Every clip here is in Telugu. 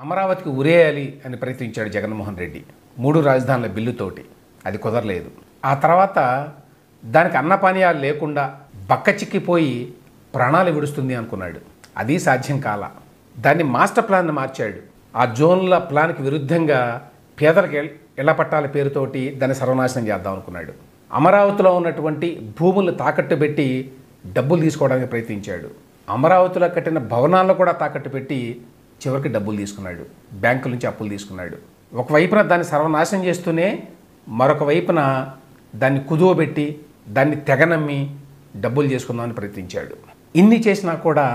అమరావతికి ఉరేయాలి అని ప్రయత్నించాడు జగన్మోహన్ రెడ్డి 3 రాజధానుల బిల్లుతోటి. అది కుదరలేదు. ఆ తర్వాత దానికి అన్నపానీయాలు లేకుండా బక్కచిక్కిపోయి ప్రాణాలు విడుస్తుంది అనుకున్నాడు. అది సాధ్యం కాల. దాన్ని మాస్టర్ ప్లాన్ మార్చాడు. ఆ జోన్ల ప్లాన్కి విరుద్ధంగా పేదలకు ఇళ్ల పట్టాల పేరుతోటి దాన్ని సర్వనాశనం చేద్దాం అనుకున్నాడు. అమరావతిలో ఉన్నటువంటి భూములు తాకట్టు పెట్టి డబ్బులు తీసుకోవడానికి ప్రయత్నించాడు. అమరావతిలో కట్టిన భవనాల్లో కూడా తాకట్టు పెట్టి చివరికి డబ్బులు తీసుకున్నాడు. బ్యాంకుల నుంచి అప్పులు తీసుకున్నాడు. ఒకవైపున దాన్ని సర్వనాశనం చేస్తూనే మరొక వైపున దాన్ని కుదువబెట్టి దాన్ని తెగనమ్మి డబ్బులు చేసుకుందామని ప్రయత్నించాడు. ఇన్ని చేసినా కూడా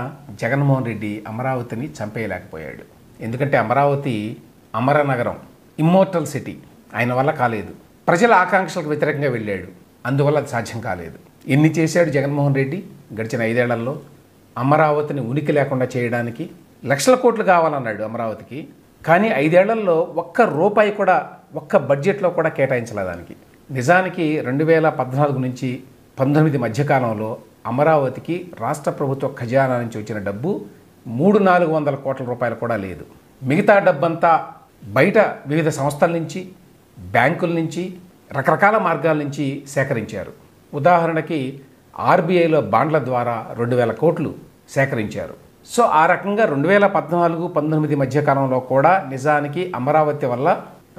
జగన్మోహన్ రెడ్డి అమరావతిని చంపేయలేకపోయాడు. ఎందుకంటే అమరావతి అమరనగరం, ఇమ్మోర్టల్ సిటీ. ఆయన వల్ల కాలేదు. ప్రజల ఆకాంక్షలకు వ్యతిరేకంగా వెళ్ళాడు. అందువల్ల అది సాధ్యం కాలేదు. ఎన్ని చేశాడు జగన్మోహన్ రెడ్డి గడిచిన 5 ఏళ్లలో? అమరావతిని ఉనికి లేకుండా చేయడానికి లక్షల కోట్లు కావాలన్నాడు అమరావతికి. కానీ 5 ఏళ్లలో ఒక్క రూపాయి కూడా ఒక్క బడ్జెట్లో కూడా కేటాయించలేదు దానికి. నిజానికి 2014 నుంచి 19 మధ్యకాలంలో అమరావతికి రాష్ట్ర ప్రభుత్వ ఖజానా నుంచి వచ్చిన డబ్బు 300-400 కోట్ల రూపాయలు కూడా లేదు. మిగతా డబ్బంతా బయట వివిధ సంస్థల నుంచి, బ్యాంకుల నుంచి, రకరకాల మార్గాల నుంచి సేకరించారు. ఉదాహరణకి ఆర్బీఐలో బాండ్ల ద్వారా 2000 కోట్లు సేకరించారు. సో ఆ రకంగా 2014-19 మధ్యకాలంలో కూడా నిజానికి అమరావతి వల్ల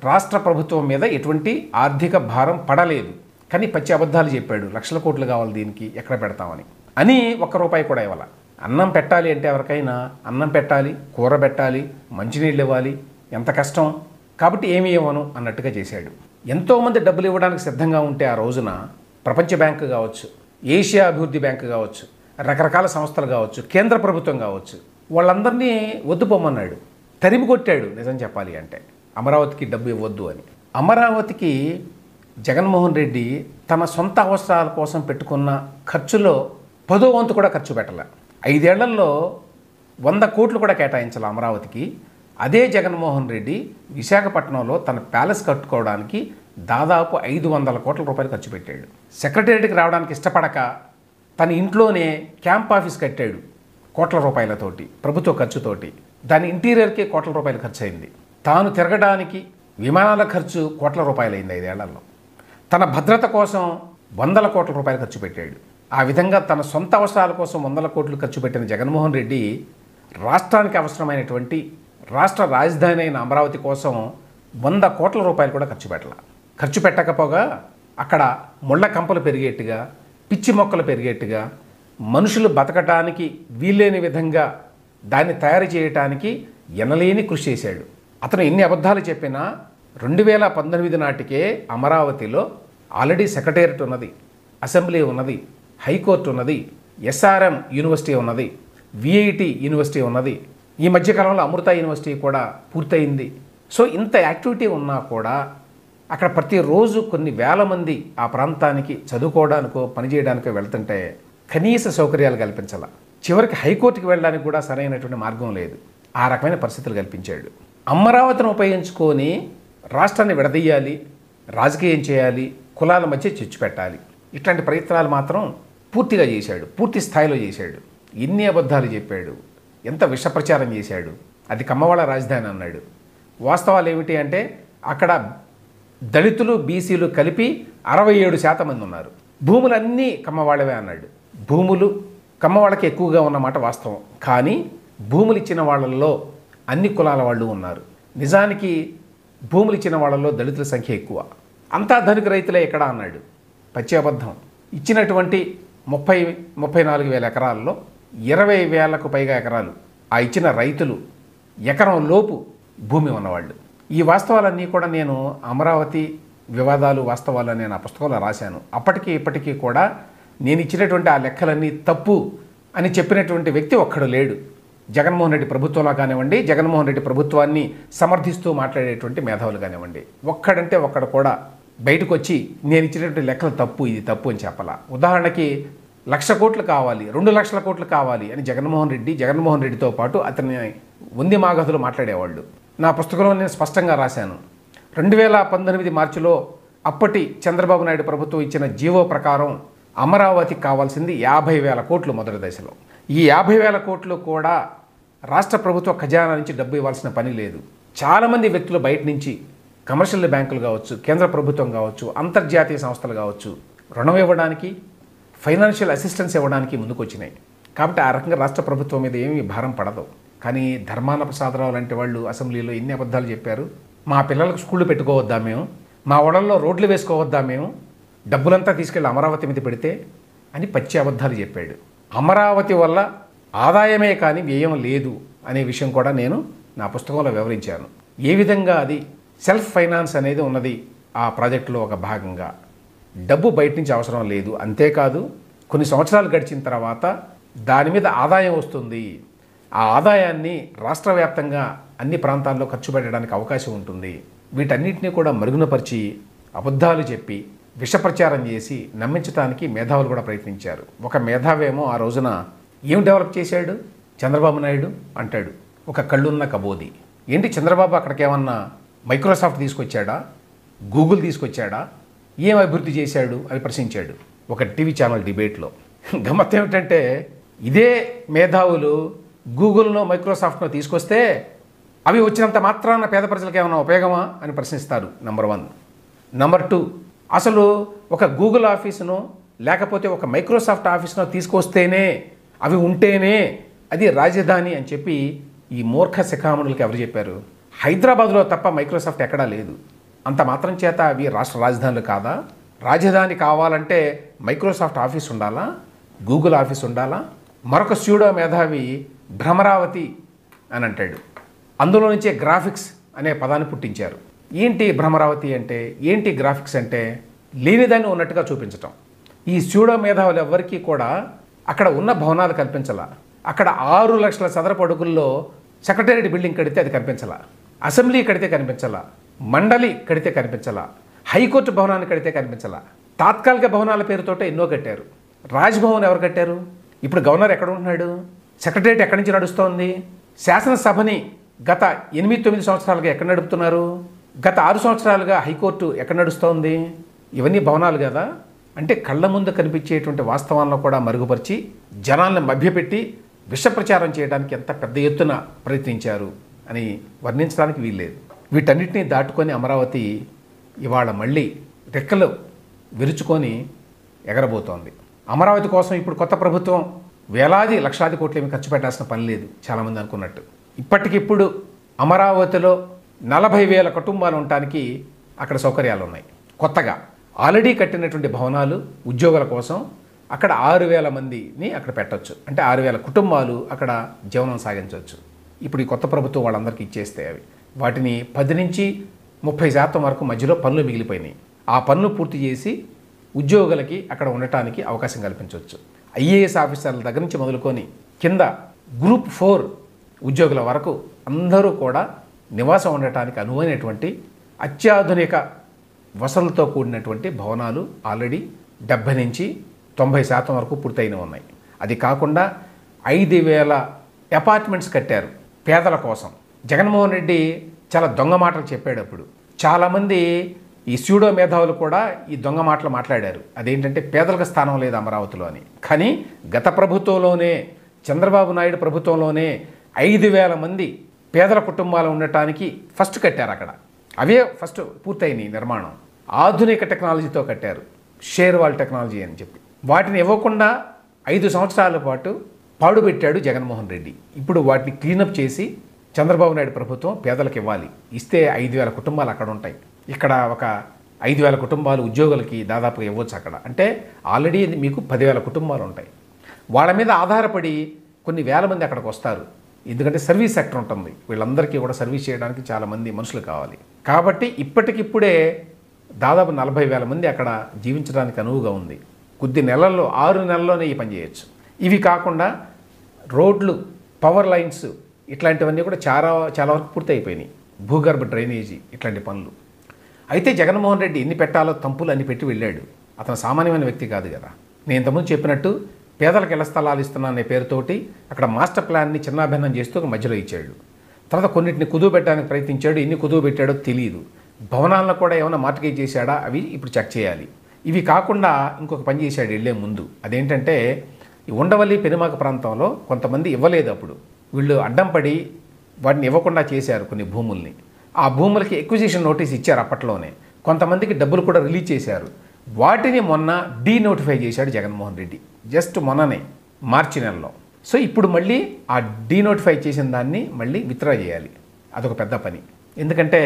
రాష్ట్ర ప్రభుత్వం మీద ఎటువంటి ఆర్థిక భారం పడలేదు. కానీ పచ్చి అబద్ధాలు చెప్పాడు. లక్షల కోట్లు కావాలి దీనికి, ఎక్కడ పెడతామని అని. ఒక్క రూపాయి కూడా ఇవ్వాలి. అన్నం పెట్టాలి అంటే ఎవరికైనా అన్నం పెట్టాలి, కూర పెట్టాలి, మంచినీళ్ళు ఇవ్వాలి, ఎంత కష్టం. కాబట్టి ఏమీ ఇవ్వను అన్నట్టుగా చేశాడు. ఎంతోమంది డబ్బులు ఇవ్వడానికి సిద్ధంగా ఉంటే ఆ రోజున ప్రపంచ బ్యాంకు కావచ్చు, ఏషియా అభివృద్ధి బ్యాంకు కావచ్చు, రకరకాల సంస్థలు కావచ్చు, కేంద్ర ప్రభుత్వం కావచ్చు, వాళ్ళందరినీ వద్దుపోమన్నాడు. తరిమి కొట్టాడు నిజం చెప్పాలి అంటే. అమరావతికి డబ్బు ఇవ్వద్దు అని. అమరావతికి జగన్మోహన్ రెడ్డి తన సొంత అవసరాల కోసం పెట్టుకున్న ఖర్చులో 10వ వంతు కూడా ఖర్చు పెట్టలే. 5 ఏళ్లలో 100 కోట్లు కూడా కేటాయించాలి అమరావతికి. అదే జగన్మోహన్ రెడ్డి విశాఖపట్నంలో తన ప్యాలెస్ కట్టుకోవడానికి దాదాపు 500 కోట్ల రూపాయలు ఖర్చు పెట్టాడు. సెక్రటేరియట్కి రావడానికి ఇష్టపడక తన ఇంట్లోనే క్యాంప్ ఆఫీస్ కట్టాడు కోట్ల రూపాయలతోటి, ప్రభుత్వ ఖర్చుతోటి. దాని ఇంటీరియర్కే కోట్ల రూపాయలు ఖర్చు అయింది. తాను తిరగడానికి విమానాల ఖర్చు కోట్ల రూపాయలు అయింది 5 ఏళ్లలో. తన భద్రత కోసం 100 కోట్ల రూపాయలు ఖర్చు పెట్టాడు. ఆ విధంగా తన సొంత అవసరాల కోసం 100 కోట్లు ఖర్చు పెట్టిన జగన్మోహన్ రెడ్డి రాష్ట్రానికి అవసరమైనటువంటి రాష్ట్ర రాజధాని అయిన అమరావతి కోసం 100 కోట్ల రూపాయలు కూడా ఖర్చు పెట్టాల. ఖర్చు పెట్టకపోగా అక్కడ ముళ్ళ కంపలు పెరిగేట్టుగా, పిచ్చి మొక్కలు పెరిగేట్టుగా, మనుషులు బతకటానికి వీల్లేని విధంగా దాన్ని తయారు చేయటానికి ఎనలేని కృషి చేశాడు. అతను ఎన్ని అబద్ధాలు చెప్పినా 2019 నాటికే అమరావతిలో ఆల్రెడీ సెక్రటేరియట్ ఉన్నది, అసెంబ్లీ ఉన్నది, హైకోర్టు ఉన్నది, ఎస్ఆర్ఎం యూనివర్సిటీ ఉన్నది, విఐటి యూనివర్సిటీ ఉన్నది. ఈ మధ్యకాలంలో అమృత యూనివర్సిటీ కూడా పూర్తయింది. సో ఇంత యాక్టివిటీ ఉన్నా కూడా అక్కడ ప్రతిరోజు కొన్ని వేల మంది ఆ ప్రాంతానికి చదువుకోవడానికో పనిచేయడానికో వెళ్తుంటే కనీస సౌకర్యాలు కల్పించాల. చివరికి హైకోర్టుకి వెళ్ళడానికి కూడా సరైనటువంటి మార్గం లేదు. ఆ రకమైన పరిస్థితులు కల్పించాడు. అమరావతిని ఉపయోగించుకొని రాష్ట్రాన్ని విడదీయాలి, రాజకీయం చేయాలి, కులాల మధ్య చిచ్చు పెట్టాలి. ఇట్లాంటి ప్రయత్నాలు మాత్రం పూర్తిగా చేశాడు, పూర్తి స్థాయిలో చేశాడు. ఎన్ని అబద్ధాలు చెప్పాడు, ఎంత విష ప్రచారం చేశాడు. అది కమ్మవాళ్ళ రాజధాని అన్నాడు. వాస్తవాలు ఏమిటి అంటే అక్కడ దళితులు, బీసీలు కలిపి 67% మంది ఉన్నారు. భూములన్నీ కమ్మవాళ్ళవే అన్నాడు. భూములు కమ్మవాళ్ళకి ఎక్కువగా ఉన్నమాట వాస్తవం. కానీ భూములు ఇచ్చిన వాళ్ళల్లో అన్ని కులాల వాళ్ళు ఉన్నారు. నిజానికి భూములు ఇచ్చిన వాళ్ళల్లో దళితుల సంఖ్య ఎక్కువ. అంతా ధనిక రైతులే ఎక్కడ అన్నాడు. పచ్చి అబద్ధం. ఇచ్చినటువంటి 34 వేల ఎకరాల్లో 20 వేలకు పైగా ఎకరాలు ఆ ఇచ్చిన రైతులు ఎకరం లోపు భూమి ఉన్నవాళ్ళు. ఈ వాస్తవాలన్నీ కూడా నేను అమరావతి వివాదాలు వాస్తవాలు అనే నా పుస్తకంలో రాశాను. అప్పటికి ఇప్పటికీ కూడా నేను ఇచ్చినటువంటి ఆ లెక్కలన్నీ తప్పు అని చెప్పినటువంటి వ్యక్తి ఒక్కడు లేడు. జగన్మోహన్ రెడ్డి ప్రభుత్వంలో కానివ్వండి, జగన్మోహన్ రెడ్డి ప్రభుత్వాన్ని సమర్థిస్తూ మాట్లాడేటువంటి మేధావులు కానివ్వండి, ఒక్కడంటే ఒక్కడు కూడా బయటకు వచ్చి నేను ఇచ్చినటువంటి లెక్కలు తప్పు, ఇది తప్పు అని చెప్పాలా. ఉదాహరణకి 1,00,000 కోట్లు కావాలి, 2 లక్షల కోట్లు కావాలి అని జగన్మోహన్ రెడ్డితో పాటు అతని వంది మాగధులు మాట్లాడేవాళ్ళు. నా పుస్తకంలో నేను స్పష్టంగా రాశాను. 2019 మార్చిలో అప్పటి చంద్రబాబు నాయుడు ప్రభుత్వం ఇచ్చిన జీవో ప్రకారం అమరావతికి కావాల్సింది 50,000 కోట్లు మొదటి దశలో. ఈ 50,000 కోట్లు కూడా రాష్ట్ర ప్రభుత్వ ఖజానా నుంచి డబ్బు ఇవ్వాల్సిన పని లేదు. చాలామంది వ్యక్తులు బయట నుంచి కమర్షియల్ బ్యాంకులు కావచ్చు, కేంద్ర ప్రభుత్వం కావచ్చు, అంతర్జాతీయ సంస్థలు కావచ్చు రుణం ఇవ్వడానికి, ఫైనాన్షియల్ అసిస్టెన్స్ ఇవ్వడానికి ముందుకు వచ్చినాయి. కాబట్టి ఆ రకంగా రాష్ట్ర ప్రభుత్వం మీద ఏమీ భారం పడదు. కానీ ధర్మాన ప్రసాదరావు లాంటి వాళ్ళు అసెంబ్లీలో ఎన్ని అబద్ధాలు చెప్పారు. మా పిల్లలకు స్కూళ్ళు పెట్టుకోవద్దా మేము, మా ఓడల్లో రోడ్లు వేసుకోవద్దా మేము, డబ్బులంతా తీసుకెళ్ళి అమరావతి మీద పెడితే అని పచ్చి అబద్ధాలు చెప్పాడు. అమరావతి వల్ల ఆదాయమే కానీ వ్యయం లేదు అనే విషయం కూడా నేను నా పుస్తకంలో వివరించాను. ఏ విధంగా అది సెల్ఫ్ ఫైనాన్స్ అనేది ఉన్నది ఆ ప్రాజెక్టులో ఒక భాగంగా. డబ్బు బయట నుంచి అవసరం లేదు. అంతేకాదు కొన్ని సంవత్సరాలు గడిచిన తర్వాత దాని మీద ఆదాయం వస్తుంది. ఆ ఆదాయాన్ని రాష్ట్ర వ్యాప్తంగా అన్ని ప్రాంతాల్లో ఖర్చు పెట్టడానికి అవకాశం ఉంటుంది. వీటన్నిటినీ కూడా మరుగునపరిచి అబద్ధాలు చెప్పి విషప్రచారం చేసి నమ్మించడానికి మేధావులు కూడా ప్రయత్నించారు. ఒక మేధావేమో ఆ రోజున ఏం డెవలప్ చేశాడు చంద్రబాబు నాయుడు అంటాడు, ఒక కళ్ళున్న కబోది. ఏంటి చంద్రబాబు అక్కడికి ఏమన్నా మైక్రోసాఫ్ట్ తీసుకొచ్చాడా, గూగుల్ తీసుకొచ్చాడా, ఏం అభివృద్ధి చేశాడు అని ప్రశ్నించాడు ఒక టీవీ ఛానల్ డిబేట్లో. గమ్మత్తు ఏమిటంటే ఇదే మేధావులు గూగుల్నో మైక్రోసాఫ్ట్నో తీసుకొస్తే అవి వచ్చినంత మాత్రాన పేద ప్రజలకు ఏమైనా ఉపయోగమా అని ప్రశ్నిస్తారు. నంబర్ 1. నంబర్ 2, అసలు ఒక గూగుల్ ఆఫీసునో లేకపోతే ఒక మైక్రోసాఫ్ట్ ఆఫీసునో తీసుకొస్తేనే, అవి ఉంటేనే అది రాజధాని అని చెప్పి ఈ మూర్ఖ శిఖామణులకి ఎవరు చెప్పారు? హైదరాబాద్లో తప్ప మైక్రోసాఫ్ట్ ఎక్కడా లేదు. అంత మాత్రం చేత అవి రాష్ట్ర రాజధానులు కాదా? రాజధాని కావాలంటే మైక్రోసాఫ్ట్ ఆఫీస్ ఉండాలా, గూగుల్ ఆఫీస్ ఉండాలా? మరొక స్యూడో మేధావి భ్రమరావతి అని అంటాడు. అందులో నుంచే గ్రాఫిక్స్ అనే పదాన్ని పుట్టించారు. ఏంటి భ్రమరావతి అంటే, ఏంటి గ్రాఫిక్స్ అంటే? లేనిదాన్ని ఉన్నట్టుగా చూపించటం. ఈ స్యూడో మేధావులు ఎవ్వరికీ కూడా అక్కడ ఉన్న భవనాలు కల్పించాల. అక్కడ 6 లక్షల చదరపు అడుగుల్లో సెక్రటేరియట్ బిల్డింగ్ కడితే అది కనిపించాల, అసెంబ్లీ కడితే కనిపించాల, మండలి కడితే కనిపించాల, హైకోర్టు భవనాన్ని కడితే కనిపించాల. తాత్కాలిక భవనాల పేరుతోటే ఎన్నో కట్టారు. రాజ్భవన్ ఎవరు కట్టారు? ఇప్పుడు గవర్నర్ ఎక్కడ ఉంటున్నాడు? సెక్రటేరియట్ ఎక్కడి నుంచి నడుస్తోంది? శాసనసభని గత 8-9 సంవత్సరాలుగా ఎక్కడ నడుపుతున్నారు? గత 6 సంవత్సరాలుగా హైకోర్టు ఎక్కడ నడుస్తోంది? ఇవన్నీ భవనాలు కదా. అంటే కళ్ళ ముందు కనిపించేటువంటి వాస్తవాలను కూడా మరుగుపరిచి జనాలను మభ్యపెట్టి విషప్రచారం చేయడానికి ఎంత పెద్ద ఎత్తున ప్రయత్నించారు అని వర్ణించడానికి వీల్లేదు. వీటన్నిటినీ దాటుకొని అమరావతి ఇవాళ మళ్ళీ రెక్కలు విరుచుకొని ఎగరబోతోంది. అమరావతి కోసం ఇప్పుడు కొత్త ప్రభుత్వం వేలాది లక్షలాది కోట్లు ఏమి ఖర్చు పెట్టాల్సిన పని లేదు చాలామంది అనుకున్నట్టు. ఇప్పటికిప్పుడు అమరావతిలో 40,000 కుటుంబాలు ఉండటానికి అక్కడ సౌకర్యాలు ఉన్నాయి. కొత్తగా ఆల్రెడీ కట్టినటువంటి భవనాలు ఉద్యోగుల కోసం అక్కడ 6,000 మందిని అక్కడ పెట్టవచ్చు. అంటే 6,000 కుటుంబాలు అక్కడ జీవనం సాగించవచ్చు. ఇప్పుడు ఈ కొత్త ప్రభుత్వం వాళ్ళందరికీ ఇచ్చేస్తే అవి వాటిని 10 నుంచి 30% వరకు మధ్యలో పనులు మిగిలిపోయినాయి. ఆ పనులు పూర్తి చేసి ఉద్యోగులకి అక్కడ ఉండటానికి అవకాశం కల్పించవచ్చు. ఐఏఎస్ ఆఫీసర్ల దగ్గర నుంచి మొదలుకొని కింద గ్రూప్ 4 ఉద్యోగుల వరకు అందరూ కూడా నివాసం ఉండటానికి అనువైనటువంటి అత్యాధునిక వసతులతో కూడినటువంటి భవనాలు ఆల్రెడీ 70 నుంచి 90% వరకు పూర్తయిన ఉన్నాయి. అది కాకుండా 5,000 అపార్ట్మెంట్స్ కట్టారు పేదల కోసం. జగన్మోహన్ రెడ్డి చాలా దొంగ మాటలు చెప్పేటప్పుడు చాలామంది ఈ స్యూడో మేధావులు కూడా ఈ దొంగ మాటలు మాట్లాడారు. అదేంటంటే పేదలకు స్థానం లేదు అమరావతిలో అని. కానీ గత ప్రభుత్వంలోనే, చంద్రబాబు నాయుడు ప్రభుత్వంలోనే 5,000 మంది పేదల కుటుంబాలు ఉండటానికి ఫస్ట్ కట్టారు అక్కడ. అవే ఫస్ట్ పూర్తయినాయి నిర్మాణం. ఆధునిక టెక్నాలజీతో కట్టారు, షేర్ వాల్ టెక్నాలజీ అని చెప్పి. వాటిని ఇవ్వకుండా 5 సంవత్సరాల పాటు పాడుపెట్టాడు జగన్మోహన్ రెడ్డి. ఇప్పుడు వాటిని క్లీనప్ చేసి చంద్రబాబు నాయుడు ప్రభుత్వం పేదలకు ఇవ్వాలి. ఇస్తే 5,000 కుటుంబాలు అక్కడ ఉంటాయి. ఇక్కడ ఒక 5,000 కుటుంబాలు ఉద్యోగులకి దాదాపుగా ఇవ్వచ్చు అక్కడ. అంటే ఆల్రెడీ మీకు 10,000 కుటుంబాలు ఉంటాయి. వాళ్ళ మీద ఆధారపడి కొన్ని వేల మంది అక్కడికి వస్తారు. ఎందుకంటే సర్వీస్ సెక్టర్ ఉంటుంది. వీళ్ళందరికీ కూడా సర్వీస్ చేయడానికి చాలామంది మనుషులు కావాలి. కాబట్టి ఇప్పటికిప్పుడే దాదాపు 40,000 మంది అక్కడ జీవించడానికి అనువుగా ఉంది. కొద్ది నెలల్లో 6 నెలల్లోనే ఈ పని చేయొచ్చు. ఇవి కాకుండా రోడ్లు, పవర్ లైన్స్ ఇట్లాంటివన్నీ కూడా చాలా వరకు పూర్తి అయిపోయినాయి. భూగర్భ డ్రైనేజీ ఇట్లాంటి పనులు. అయితే జగన్మోహన్ రెడ్డి ఎన్ని పెట్టాలో తంపులు అన్ని పెట్టి వెళ్ళాడు. అతను సామాన్యమైన వ్యక్తి కాదు కదా. నేను ఇంతకుముందు చెప్పినట్టు పేదలకు ఇళ్ల స్థలాలు ఇస్తున్నా అనే పేరుతోటి అక్కడ మాస్టర్ ప్లాన్ని చిన్నాభిన్నం చేస్తూ ఒక మధ్యలో ఇచ్చాడు. తర్వాత కొన్నింటిని కుదువు పెట్టడానికి ప్రయత్నించాడు. ఎన్ని కుదువు పెట్టాడో తెలియదు. భవనాలను కూడా ఏమైనా మార్టిగేజ్ చేశాడా అవి ఇప్పుడు చెక్ చేయాలి. ఇవి కాకుండా ఇంకొక పని చేశాడు వెళ్ళే ముందు. అదేంటంటే ఈ ఉండవల్లి పెనుమాక ప్రాంతంలో కొంతమంది ఇవ్వలేదు. అప్పుడు వీళ్ళు అడ్డం పడి వాటిని ఇవ్వకుండా చేశారు కొన్ని భూముల్ని. ఆ భూములకి ఎక్విజిషన్ నోటీస్ ఇచ్చారు అప్పట్లోనే. కొంతమందికి డబ్బులు కూడా రిలీజ్ చేశారు. వాటిని మొన్న డీనోటిఫై చేశాడు జగన్మోహన్ రెడ్డి, జస్ట్ మొన్ననే మార్చి నెలలో. సో ఇప్పుడు మళ్ళీ ఆ డీనోటిఫై చేసిన దాన్ని మళ్ళీ విత్డ్రా చేయాలి. అదొక పెద్ద పని. ఎందుకంటే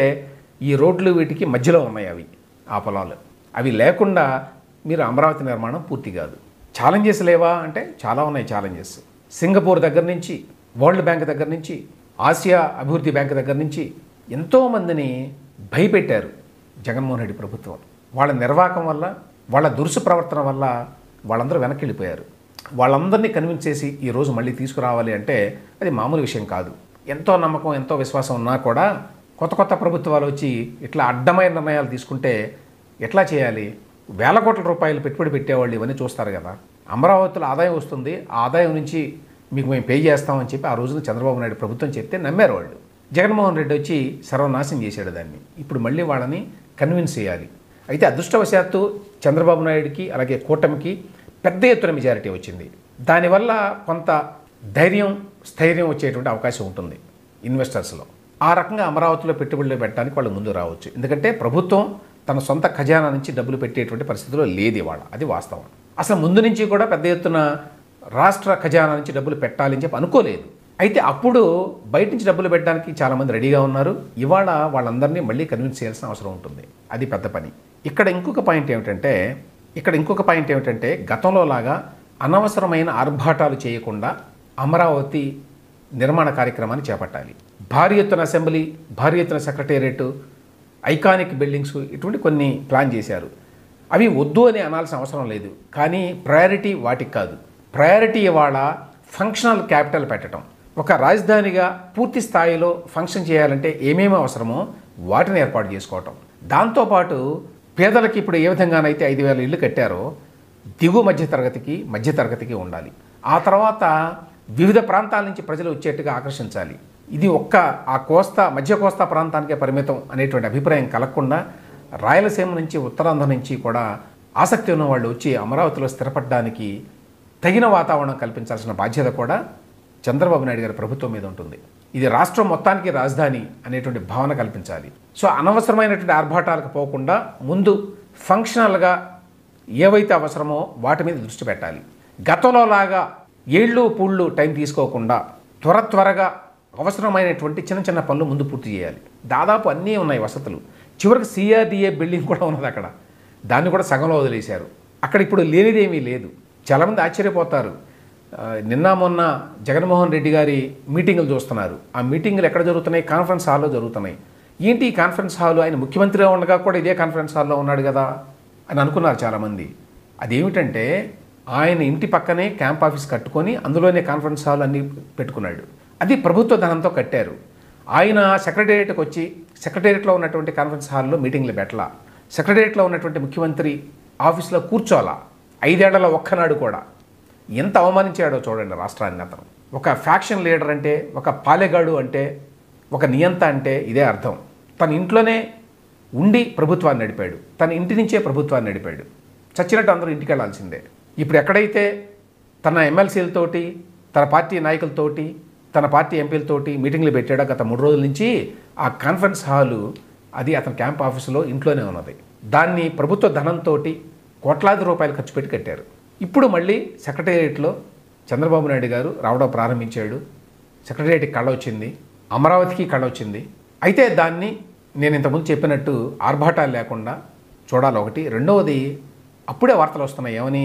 ఈ రోడ్లు వీటికి మధ్యలో ఉన్నాయి అవి, ఆ పొలాలు. అవి లేకుండా మీరు అమరావతి నిర్మాణం పూర్తి కాదు. ఛాలెంజెస్ లేవా అంటే చాలా ఉన్నాయి ఛాలెంజెస్. సింగపూర్ దగ్గర నుంచి, వరల్డ్ బ్యాంక్ దగ్గర నుంచి, ఆసియా అభివృద్ధి బ్యాంక్ దగ్గర నుంచి ఎంతోమందిని భయపెట్టారు జగన్మోహన్ రెడ్డి ప్రభుత్వం. వాళ్ళ నిర్వాహకం వల్ల, వాళ్ళ దురుసు ప్రవర్తన వల్ల వాళ్ళందరూ వెనక్కి వెళ్ళిపోయారు. వాళ్ళందరినీ కన్విన్స్ చేసి ఈరోజు మళ్ళీ తీసుకురావాలి అంటే అది మామూలు విషయం కాదు. ఎంతో నమ్మకం, ఎంతో విశ్వాసం ఉన్నా కూడా కొత్త కొత్త ప్రభుత్వాలు వచ్చి ఇట్లా అడ్డమైన నిర్ణయాలు తీసుకుంటే ఎట్లా చేయాలి? వేల కోట్ల రూపాయలు పెట్టుబడి పెట్టేవాళ్ళు ఇవన్నీ చూస్తారు కదా. అమరావతిలో ఆదాయం వస్తుంది, ఆ ఆదాయం నుంచి మీకు మేము పే చేస్తామని చెప్పి ఆ రోజున చంద్రబాబు నాయుడు ప్రభుత్వం చెప్తే నమ్మారు వాళ్ళు. జగన్మోహన్ రెడ్డి వచ్చి సర్వనాశనం చేశాడు దాన్ని. ఇప్పుడు మళ్ళీ వాళ్ళని కన్విన్స్ చేయాలి. అయితే అదృష్టవశాత్తు చంద్రబాబు నాయుడికి అలాగే కూటమికి పెద్ద ఎత్తున మెజారిటీ వచ్చింది. దానివల్ల కొంత ధైర్యం, స్థైర్యం వచ్చేటువంటి అవకాశం ఉంటుంది ఇన్వెస్టర్స్లో. ఆ రకంగా అమరావతిలో పెట్టుబడులు పెట్టడానికి వాళ్ళు ముందు రావచ్చు. ఎందుకంటే ప్రభుత్వం తన సొంత ఖజానా నుంచి డబ్బులు పెట్టేటువంటి పరిస్థితిలో లేదు ఇవాళ, అది వాస్తవం. అసలు ముందు నుంచి కూడా పెద్ద ఎత్తున రాష్ట్ర ఖజానా నుంచి డబ్బులు పెట్టాలని చెప్పి అనుకోలేదు. అయితే అప్పుడు బయట నుంచి డబ్బులు పెట్టడానికి చాలామంది రెడీగా ఉన్నారు. ఇవాళ వాళ్ళందరినీ మళ్ళీ కన్విన్స్ చేయాల్సిన అవసరం ఉంటుంది. అది పెద్ద పని. ఇక్కడ ఇంకొక పాయింట్ ఏమిటంటే గతంలో లాగా అనవసరమైన ఆర్భాటాలు చేయకుండా అమరావతి నిర్మాణ కార్యక్రమాన్ని చేపట్టాలి. భారీ ఎత్తున అసెంబ్లీ, భారీ ఎత్తున సెక్రటేరియట్, ఐకానిక్ బిల్డింగ్స్, ఇటువంటి కొన్ని ప్లాన్ చేశారు. అవి వద్దు అని అనాల్సిన అవసరం లేదు. కానీ ప్రయారిటీ వాటికి కాదు. ప్రయారిటీ ఇవాళ ఫంక్షనల్ క్యాపిటల్ పెట్టడం. ఒక రాజధానిగా పూర్తి స్థాయిలో ఫంక్షన్ చేయాలంటే ఏమేమి అవసరమో వాటిని ఏర్పాటు చేసుకోవటం. దాంతోపాటు పేదలకి ఇప్పుడు ఏ విధంగానైతే 5,000 ఇళ్ళు కట్టారో దిగువ మధ్యతరగతికి ఉండాలి. ఆ తర్వాత వివిధ ప్రాంతాల నుంచి ప్రజలు వచ్చేట్టుగా ఆకర్షించాలి. ఇది ఒక్క ఆ మధ్య కోస్తా ప్రాంతానికే పరిమితం అనేటువంటి అభిప్రాయం కలగకుండా రాయలసీమ నుంచి, ఉత్తరాంధ్ర నుంచి కూడా ఆసక్తి ఉన్న వాళ్ళు వచ్చి అమరావతిలో స్థిరపడడానికి తగిన వాతావరణం కల్పించాల్సిన బాధ్యత కూడా చంద్రబాబు నాయుడు గారి ప్రభుత్వం మీద ఉంటుంది. ఇది రాష్ట్రం మొత్తానికి రాజధాని అనేటువంటి భావన కల్పించాలి. సో అనవసరమైనటువంటి ఆర్భాటాలకు పోకుండా ముందు ఫంక్షనల్గా ఏవైతే అవసరమో వాటి మీద దృష్టి పెట్టాలి. గతంలో లాగా ఏళ్ళు పూళ్ళు టైం తీసుకోకుండా త్వరగా అవసరమైనటువంటి చిన్న చిన్న పనులు ముందు పూర్తి చేయాలి. దాదాపు అన్నీ ఉన్నాయి వసతులు. చివరికి CRDA బిల్డింగ్ కూడా ఉన్నది అక్కడ. దాన్ని కూడా సగంలో వదిలేశారు. అక్కడ ఇప్పుడు లేనిదేమీ లేదు. చాలామంది ఆశ్చర్యపోతారు. నిన్న మొన్న జగన్మోహన్ రెడ్డి గారి మీటింగులు చూస్తున్నారు. ఆ మీటింగులు ఎక్కడ జరుగుతున్నాయి? కాన్ఫరెన్స్ హాల్లో జరుగుతున్నాయి. ఏంటి ఈ కాన్ఫరెన్స్ హాల్? ఆయన ముఖ్యమంత్రిగా ఉండగా కూడా ఇదే కాన్ఫరెన్స్ హాల్లో ఉన్నాడు కదా అని అనుకున్నారు చాలామంది. అదేమిటంటే ఆయన ఇంటి పక్కనే క్యాంప్ ఆఫీస్ కట్టుకొని అందులోనే కాన్ఫరెన్స్ హాల్ అన్నీ పెట్టుకున్నాడు. అది ప్రభుత్వ ధనంతో కట్టారు. ఆయన సెక్రటేరియట్కి వచ్చి సెక్రటేరియట్లో ఉన్నటువంటి కాన్ఫరెన్స్ హాల్లో మీటింగ్లు పెట్టాల. సెక్రటేరియట్లో ఉన్నటువంటి ముఖ్యమంత్రి ఆఫీస్లో కూర్చోాలా. 5 ఏళ్లలో ఒక్కనాడు కూడా. ఎంత అవమానించాడో చూడండి రాష్ట్రాన్ని అతను. ఒక ఫ్యాక్షన్ లీడర్ అంటే, ఒక పాలెగాడు అంటే, ఒక నియంత అంటే ఇదే అర్థం. తన ఇంట్లోనే ఉండి ప్రభుత్వాన్ని నడిపాడు. తన ఇంటి నుంచే ప్రభుత్వాన్ని నడిపాడు. చచ్చినట్టు అందరూ ఇంటికి వెళ్ళాల్సిందే. ఇప్పుడు ఎక్కడైతే తన ఎమ్మెల్సీలతోటి, తన పార్టీ నాయకులతోటి, తన పార్టీ ఎంపీలతోటి మీటింగ్లు పెట్టాడో గత 3 రోజుల నుంచి, ఆ కాన్ఫరెన్స్ హాలు అది అతని క్యాంప్ ఆఫీసులో ఇంట్లోనే ఉన్నది. దాన్ని ప్రభుత్వ ధనంతో కోట్లాది రూపాయలు ఖర్చు పెట్టి కట్టారు. ఇప్పుడు మళ్ళీ సెక్రటేరియట్లో చంద్రబాబు నాయుడు గారు రావడం ప్రారంభించాడు. సెక్రటేరియట్కి కళ వచ్చింది, అమరావతికి కళ వచ్చింది. అయితే దాన్ని నేను ఇంతకుముందు చెప్పినట్టు ఆర్భాటాలు లేకుండా చూడాలి ఒకటి. రెండవది, అప్పుడే వార్తలు వస్తున్నాయి ఏమని,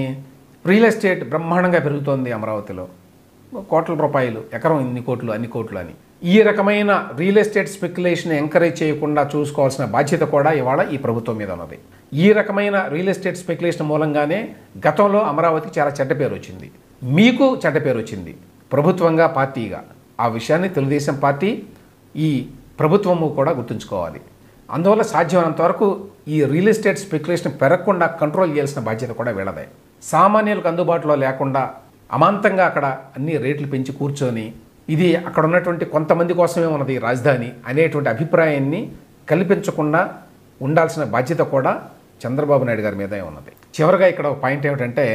రియల్ ఎస్టేట్ బ్రహ్మాండంగా పెరుగుతోంది అమరావతిలో, కోట్ల రూపాయలు, ఎకరం ఇన్ని కోట్లు అన్ని కోట్లు అని. ఈ రకమైన రియల్ ఎస్టేట్ స్పెక్యులేషన్ ఎంకరేజ్ చేయకుండా చూసుకోవాల్సిన బాధ్యత కూడా ఇవాళ ఈ ప్రభుత్వం మీద ఉన్నది. ఈ రకమైన రియల్ ఎస్టేట్ స్పెక్యులేషన్ మూలంగానే గతంలో అమరావతికి చాలా చెడ్డ పేరు వచ్చింది. మీకు చెడ్డ పేరు వచ్చింది ప్రభుత్వంగా, పార్టీగా. ఆ విషయాన్ని తెలుగుదేశం పార్టీ, ఈ ప్రభుత్వము కూడా గుర్తుంచుకోవాలి. అందువల్ల సాధ్యమైనంత వరకు ఈ రియల్ ఎస్టేట్ స్పెక్యులేషన్ పెరగకుండా కంట్రోల్ చేయాల్సిన బాధ్యత కూడా వీళ్ళదే. సామాన్యులకు అందుబాటులో లేకుండా అమాంతంగా అక్కడ అన్ని రేట్లు పెంచి కూర్చొని ఇది అక్కడ ఉన్నటువంటి కొంతమంది కోసమే ఉన్నది రాజధాని అనేటువంటి అభిప్రాయాన్ని కల్పించకుండా ఉండాల్సిన బాధ్యత కూడా చంద్రబాబు నాయుడు గారి మీదే ఉన్నది. చివరిగా ఇక్కడ ఒక పాయింట్ ఏమిటంటే,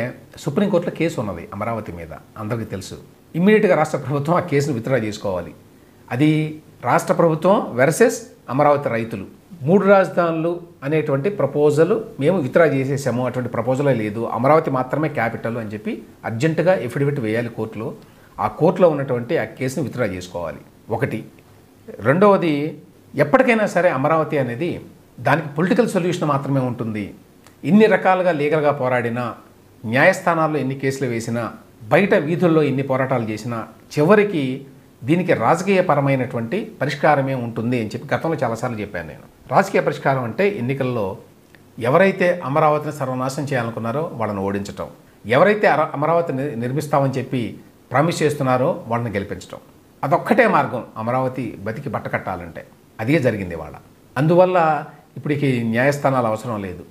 సుప్రీంకోర్టులో కేసు ఉన్నది అమరావతి మీద, అందరికీ తెలుసు. ఇమ్మీడియట్గా రాష్ట్ర ప్రభుత్వం ఆ కేసును విత్డ్రా చేసుకోవాలి. అది రాష్ట్ర ప్రభుత్వం వెర్సెస్ అమరావతి రైతులు. 3 రాజధానులు అనేటువంటి ప్రపోజల్ మేము విత్డ్రా చేసేసాము, అటువంటి ప్రపోజలే లేదు, అమరావతి మాత్రమే క్యాపిటల్ అని చెప్పి అర్జెంటుగా ఎఫిడవిట్ వేయాలి కోర్టులో. ఆ కోర్టులో ఉన్నటువంటి ఆ కేసును విత్డ్రా చేసుకోవాలి ఒకటి. రెండవది, ఎప్పటికైనా సరే అమరావతి అనేది దానికి పొలిటికల్ సొల్యూషన్ మాత్రమే ఉంటుంది. ఇన్ని రకాలుగా లీగల్గా పోరాడినా, న్యాయస్థానాల్లో ఎన్ని కేసులు వేసినా, బయట వీధుల్లో ఎన్ని పోరాటాలు చేసినా చివరికి దీనికి రాజకీయపరమైనటువంటి పరిష్కారమే ఉంటుంది అని చెప్పి గతంలో చాలాసార్లు చెప్పాను నేను. రాజకీయ పరిష్కారం అంటే ఎన్నికల్లో ఎవరైతే అమరావతిని సర్వనాశనం చేయాలనుకున్నారో వాళ్ళని ఓడించటం, ఎవరైతే అమరావతిని నిర్మిస్తామని చెప్పి ప్రామిస్ చేస్తున్నారో వాళ్ళని గెలిపించడం, అదొక్కటే మార్గం అమరావతి బతికి బట్టకట్టాలంటే. అదే జరిగింది ఇవాళ. అందువల్ల ఇప్పటికి న్యాయస్థానాలు అవసరం లేదు,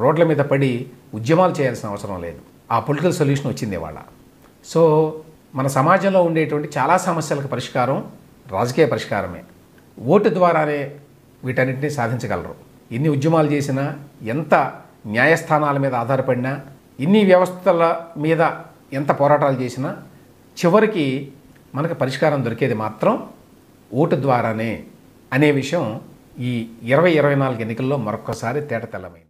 రోడ్ల మీద పడి ఉద్యమాలు చేయాల్సిన అవసరం లేదు. ఆ పొలిటికల్ సొల్యూషన్ వచ్చింది ఇవాళ. సో మన సమాజంలో ఉండేటువంటి చాలా సమస్యలకు పరిష్కారం రాజకీయ పరిష్కారమే. ఓటు ద్వారానే వీటన్నిటిని సాధించగలరు. ఎన్ని ఉద్యమాలు చేసినా, ఎంత న్యాయస్థానాల మీద ఆధారపడినా, ఇన్ని వ్యవస్థల మీద ఎంత పోరాటాలు చేసినా చివరికి మనకు పరిష్కారం దొరికేది మాత్రం ఓటు ద్వారానే అనే విషయం ఈ 2024 ఎన్నికల్లో మరొక్కసారి తేటతెల్లమైంది.